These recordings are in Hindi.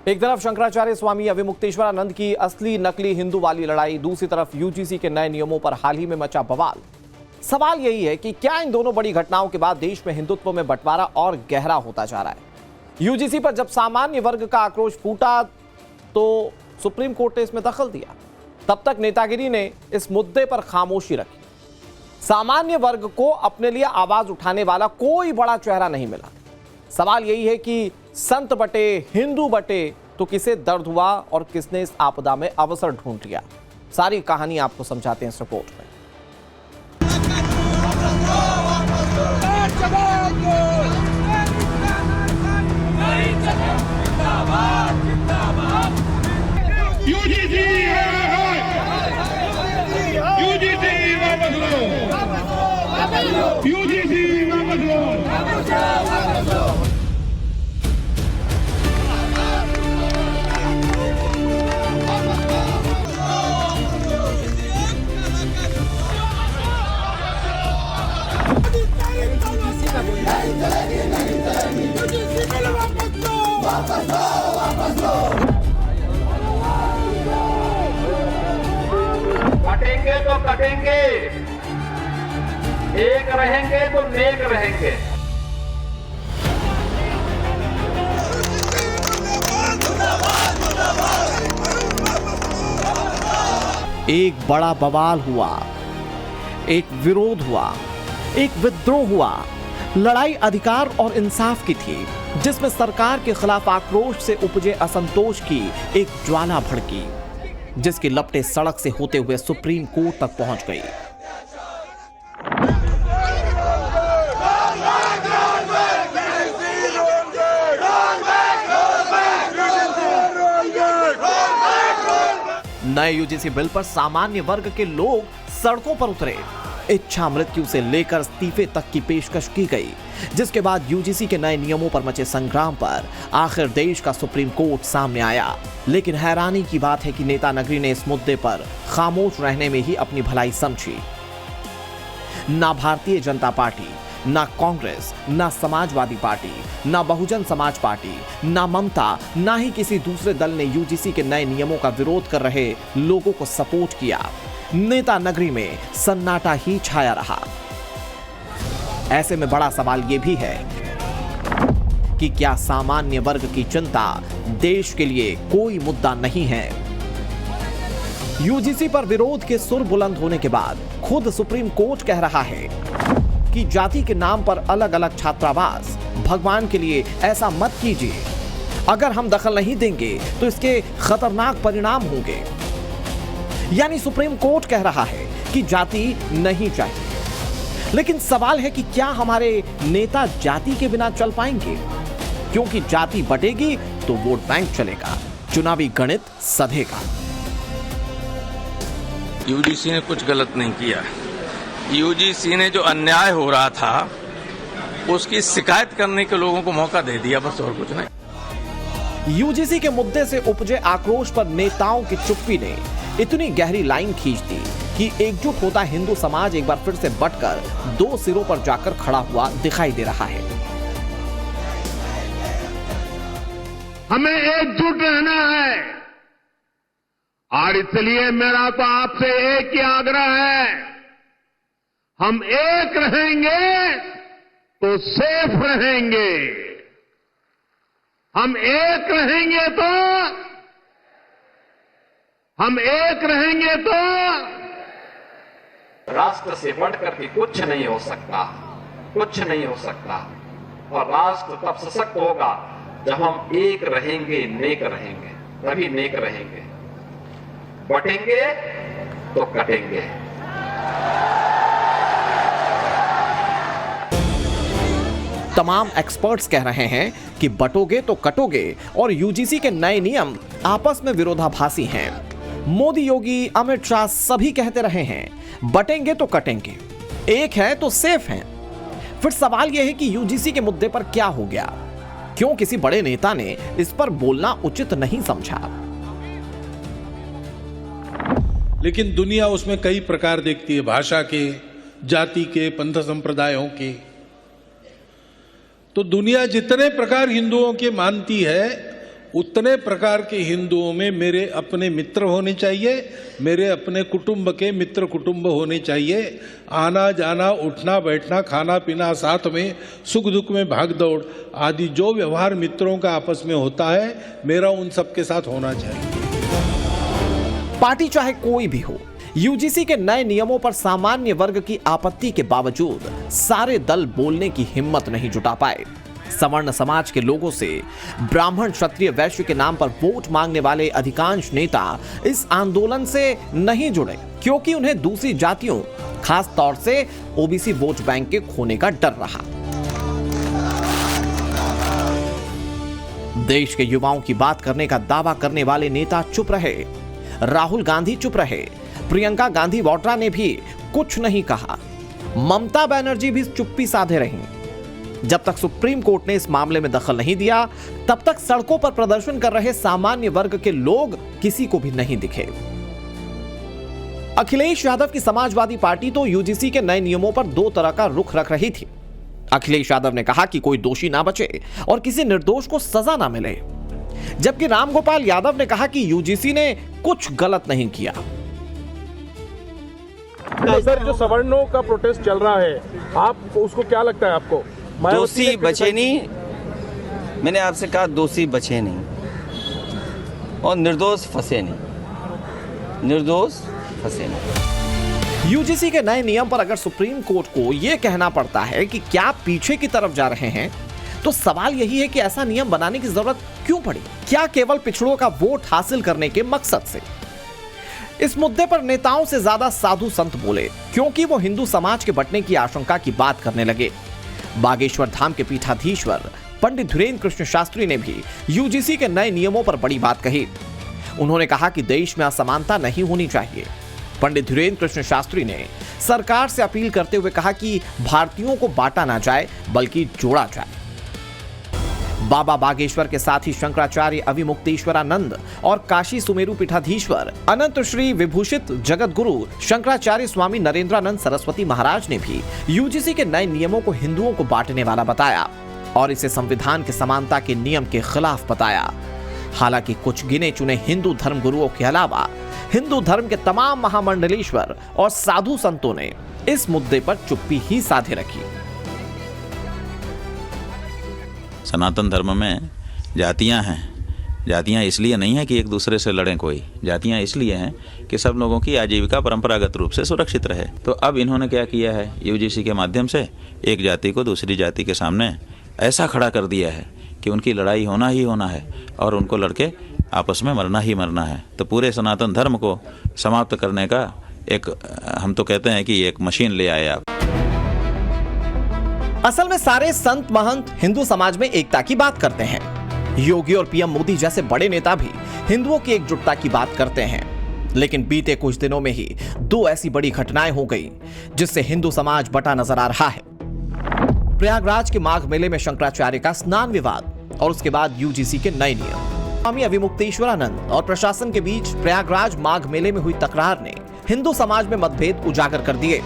एक तरफ शंकराचार्य स्वामी अविमुक्तेश्वरानंद की असली नकली हिंदू वाली लड़ाई, दूसरी तरफ यूजीसी के नए नियमों पर हाल ही में मचा बवाल। सवाल यही है कि क्या इन दोनों बड़ी घटनाओं के बाद देश में हिंदुत्व में बंटवारा और गहरा होता जा रहा है। यूजीसी पर जब सामान्य वर्ग का आक्रोश फूटा तो सुप्रीम कोर्ट ने इसमें दखल दिया। तब तक नेतागिरी ने इस मुद्दे पर खामोशी रखी। सामान्य वर्ग को अपने लिए आवाज उठाने वाला कोई बड़ा चेहरा नहीं मिला। सवाल यही है कि संत बटे, हिंदू बटे, तो किसे दर्द हुआ और किसने इस आपदा में अवसर ढूंढ लिया। सारी कहानी आपको समझाते हैं इस रिपोर्ट में। कटेंगे तो कटेंगे, एक रहेंगे तो नेक रहेंगे। एक बड़ा बवाल हुआ, एक विरोध हुआ, एक विद्रोह हुआ। लड़ाई अधिकार और इंसाफ की थी, जिसमें सरकार के खिलाफ आक्रोश से उपजे असंतोष की एक ज्वाला भड़की, जिसकी लपटें सड़क से होते हुए सुप्रीम कोर्ट तक पहुंच गई। नए यूजीसी बिल पर सामान्य वर्ग के लोग सड़कों पर उतरे। इच्छा मृत्यु से लेकर इस्तीफे तक की पेशकश की गई, जिसके बाद यूजीसी के नए नियमों पर मचे संग्राम पर आखिर देश का सुप्रीम कोर्ट सामने आया। लेकिन हैरानी की बात है कि नेता नगरी ने इस मुद्दे पर खामोश रहने में ही अपनी भलाई समझी। ना भारतीय जनता पार्टी, ना कांग्रेस, ना समाजवादी पार्टी, ना बहुजन समाज पार्टी, ना ममता, ना ही किसी दूसरे दल ने यूजीसी के नए नियमों का विरोध कर रहे लोगों को सपोर्ट किया। नेता नगरी में सन्नाटा ही छाया रहा। ऐसे में बड़ा सवाल यह भी है कि क्या सामान्य वर्ग की चिंता देश के लिए कोई मुद्दा नहीं है। यूजीसी पर विरोध के सुर बुलंद होने के बाद खुद सुप्रीम कोर्ट कह रहा है कि जाति के नाम पर अलग अलग छात्रावास, भगवान के लिए ऐसा मत कीजिए। अगर हम दखल नहीं देंगे तो इसके खतरनाक परिणाम होंगे। यानी सुप्रीम कोर्ट कह रहा है कि जाति नहीं चाहिए। लेकिन सवाल है कि क्या हमारे नेता जाति के बिना चल पाएंगे? क्योंकि जाति बटेगी तो वोट बैंक चलेगा, चुनावी गणित सधेगा। यूजीसी ने कुछ गलत नहीं किया। यूजीसी ने जो अन्याय हो रहा था उसकी शिकायत करने के लोगों को मौका दे दिया, बस और कुछ नहीं। यूजीसी के मुद्दे से उपजे आक्रोश पर नेताओं की चुप्पी ने इतनी गहरी लाइन खींच दी कि एकजुट होता हिंदू समाज एक बार फिर से बटकर दो सिरों पर जाकर खड़ा हुआ दिखाई दे रहा है। हमें एकजुट रहना है और इसलिए मेरा तो आपसे एक ही आग्रह है, हम एक रहेंगे तो सेफ रहेंगे। हम एक रहेंगे तो राष्ट्र से बढ़कर के कुछ नहीं हो सकता, कुछ नहीं हो सकता। और राष्ट्र तब सशक्त होगा जब हम एक रहेंगे, नेक रहेंगे, तभी नेक रहेंगे। बटेंगे तो कटेंगे। तमाम एक्सपर्ट्स कह रहे हैं कि बटोगे तो कटोगे और यूजीसी के नए नियम आपस में विरोधाभासी हैं। मोदी, योगी, अमित शाह सभी कहते रहे हैं बटेंगे तो कटेंगे, एक है तो सेफ हैं। फिर सवाल यह है कि यूजीसी के मुद्दे पर क्या हो गया? क्यों किसी बड़े नेता ने इस पर बोलना उचित नहीं समझा? लेकिन दुनिया उसमें कई प्रकार देखती है, भाषा के, जाति के, पंथ संप्रदायों के। तो दुनिया जितने प्रकार हिंदुओं के मानती है उतने प्रकार के हिंदुओं में मेरे अपने मित्र होने चाहिए, मेरे अपने कुटुंब के मित्र कुटुंब होने चाहिए। आना जाना, उठना बैठना, खाना पीना, साथ में सुख दुख में भाग दौड़ आदि जो व्यवहार मित्रों का आपस में होता है, मेरा उन सबके साथ होना चाहिए। पार्टी चाहे कोई भी हो, यूजीसी के नए नियमों पर सामान्य वर्ग की आपत्ति के बावजूद सारे दल बोलने की हिम्मत नहीं जुटा पाए। सवर्ण समाज के लोगों से ब्राह्मण क्षत्रिय वैश्य के नाम पर वोट मांगने वाले अधिकांश नेता इस आंदोलन से नहीं जुड़े, क्योंकि उन्हें दूसरी जातियों, खास तौर से ओबीसी वोट बैंक के खोने का डर रहा। देश के युवाओं की बात करने का दावा करने वाले नेता चुप रहे, राहुल गांधी चुप रहे, प्रियंका गांधी वाड्रा ने भी कुछ नहीं कहा, ममता बनर्जी भी चुप्पी साधे रहीं। जब तक सुप्रीम कोर्ट ने इस मामले में दखल नहीं दिया, तब तक सड़कों पर प्रदर्शन कर रहे सामान्य वर्ग के लोग किसी को भी नहीं दिखे। अखिलेश यादव की समाजवादी पार्टी तो यूजीसी के नए नियमों पर दो तरह का रुख रख रही थी। अखिलेश यादव ने कहा कि कोई दोषी ना बचे और किसी निर्दोष को सजा ना मिले, जबकि रामगोपाल यादव ने कहा कि यूजीसी ने कुछ गलत नहीं किया। सर, जो सवर्णों का प्रोटेस्ट चल रहा है, आप उसको क्या लगता है आपको? दोषी बचे नहीं, मैंने आपसे कहा दोषी बचे नहीं और निर्दोष फंसे नहीं, निर्दोष फंसे नहीं। यूजीसी के नए नियम पर अगर सुप्रीम कोर्ट को यह कहना पड़ता है कि क्या पीछे की तरफ जा रहे हैं, तो सवाल यही है कि ऐसा नियम बनाने की जरूरत क्यों पड़ी? क्या केवल पिछड़ों का वोट हासिल करने के मकसद से? इस मुद्दे पर नेताओं से ज्यादा साधु संत बोले, क्योंकि वो हिंदू समाज के बंटने की आशंका की बात करने लगे। बागेश्वर धाम के पीठाधीश्वर पंडित धीरेन्द्र कृष्ण शास्त्री ने भी यूजीसी के नए नियमों पर बड़ी बात कही। उन्होंने कहा कि देश में असमानता नहीं होनी चाहिए। पंडित धीरेन्द्र कृष्ण शास्त्री ने सरकार से अपील करते हुए कहा कि भारतीयों को बांटा ना जाए, बल्कि जोड़ा जाए। बाबा बागेश्वर के साथ ही शंकराचार्य अविमुक्तेश्वरानंद और काशी सुमेरु पीठाधीश्वर अनंत श्री विभूषित जगत गुरु शंकराचार्य स्वामी नरेंद्रानंद सरस्वती महाराज ने भी यूजीसी के नए नियमों को हिंदुओं को बांटने वाला बताया और इसे संविधान के समानता के नियम के खिलाफ बताया। हालांकि कुछ गिने चुने हिंदू धर्म गुरुओं के अलावा हिंदू धर्म के तमाम महामंडलेश्वर और साधु संतों ने इस मुद्दे पर चुप्पी ही साधे रखी। सनातन धर्म में जातियां हैं। जातियां इसलिए नहीं है कि एक दूसरे से लड़ें कोई, जातियां इसलिए हैं कि सब लोगों की आजीविका परंपरागत रूप से सुरक्षित रहे। तो अब इन्होंने क्या किया है, यूजीसी के माध्यम से एक जाति को दूसरी जाति के सामने ऐसा खड़ा कर दिया है कि उनकी लड़ाई होना ही होना है और उनको लड़के आपस में मरना ही मरना है। तो पूरे सनातन धर्म को समाप्त करने का एक, हम तो कहते हैं कि एक मशीन ले आए आप। असल में सारे संत महंत हिंदू समाज में एकता की बात करते हैं। योगी और पीएम मोदी जैसे बड़े नेता भी हिंदुओं की एकजुटता की बात करते हैं, लेकिन बीते कुछ दिनों में ही दो ऐसी बड़ी घटनाएं हो गई जिससे हिंदू समाज बटा नजर आ रहा है। प्रयागराज के माघ मेले में शंकराचार्य का स्नान विवाद और उसके बाद यूजीसी के नए नियम। स्वामी अविमुक्तेश्वरानंद और प्रशासन के बीच प्रयागराज माघ मेले में हुई तकरार ने हिंदू समाज में मतभेद उजागर कर दिए।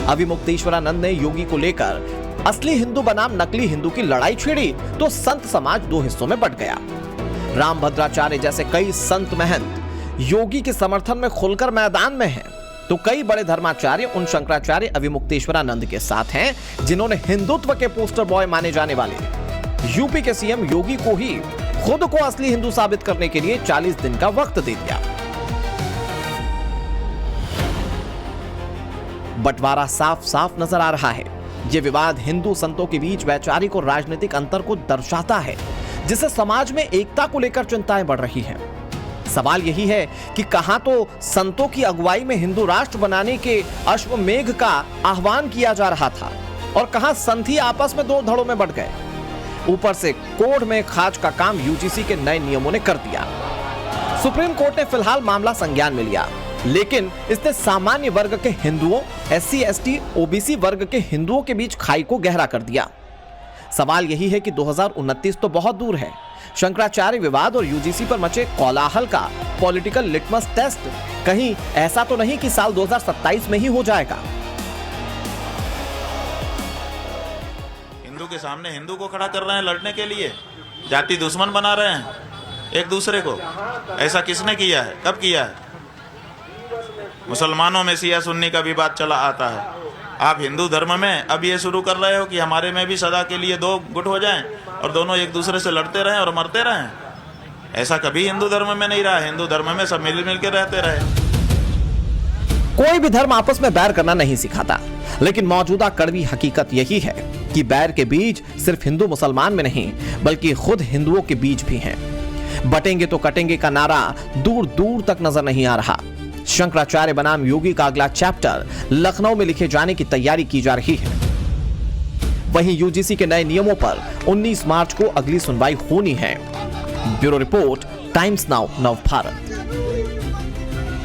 अविमुक्तेश्वरानंद ने योगी को लेकर असली हिंदू बनाम नकली हिंदू की लड़ाई छेड़ी तो संत समाज दो हिस्सों में बंट गया। रामभद्राचार्य जैसे कई संत महंत योगी के समर्थन में खुलकर मैदान में हैं, तो कई बड़े धर्माचार्य उन शंकराचार्य अविमुक्तेश्वरानंद के साथ हैं जिन्होंने हिंदुत्व के पोस्टर बॉय माने जाने वाले यूपी के सीएम योगी को ही खुद को असली हिंदू साबित करने के लिए 40 दिन का वक्त दे दिया। बंटवारा साफ साफ नजर आ रहा है। ये विवाद हिंदू संतों के बीच वैचारिक और राजनीतिक अंतर को दर्शाता है, जिससे समाज में एकता को लेकर चिंताएं बढ़ रही हैं। सवाल यही है कि कहां तो संतों की अगुवाई में हिंदू राष्ट्र बनाने के अश्वमेघ का आह्वान किया जा रहा था और कहां संत ही आपस में दो धड़ों में बंट गए। ऊपर से कोर्ट में खाज का काम यूजीसी के नए नियमों ने कर दिया। सुप्रीम कोर्ट ने फिलहाल मामला संज्ञान में लिया, लेकिन इसने सामान्य वर्ग के हिंदुओं, एससी, एसटी, ओबीसी वर्ग के हिंदुओं के बीच खाई को गहरा कर दिया। सवाल यही है कि 2029 तो बहुत दूर है। शंकराचार्य विवाद और यूजीसी पर मचे कोलाहल का पॉलिटिकल लिटमस टेस्ट कहीं ऐसा तो नहीं कि साल 2027 में ही हो जाएगा। हिंदू के सामने हिंदू को खड़ा कर रहे हैं लड़ने के लिए, जाति दुश्मन बना रहे हैं। एक दूसरे को। ऐसा किसने किया है, कब किया है? मुसलमानों में शिया सुन्नी का विवाद चला आता है, आप हिंदू धर्म में अब ये शुरू कर रहे हो कि हमारे में भी सदा के लिए 2 गुट हो जाएं और दोनों एक दूसरे से लड़ते रहें और मरते रहें। ऐसा कभी हिंदू धर्म में नहीं रहा। हिंदू धर्म में सब मिल के रहते रहे। कोई भी धर्म आपस में बैर करना नहीं सिखाता, लेकिन मौजूदा कड़वी हकीकत यही है कि बैर के बीज सिर्फ हिंदू मुसलमान में नहीं बल्कि खुद हिंदुओं के बीज भी हैं। बटेंगे तो कटेंगे का नारा दूर दूर तक नजर नहीं आ रहा। शंकराचार्य बनाम योगी का अगला चैप्टर लखनऊ में लिखे जाने की तैयारी की जा रही है। वहीं यूजीसी के नए नियमों पर 19 मार्च को अगली सुनवाई होनी है। ब्यूरो रिपोर्ट, टाइम्स नाउ, नव भारत।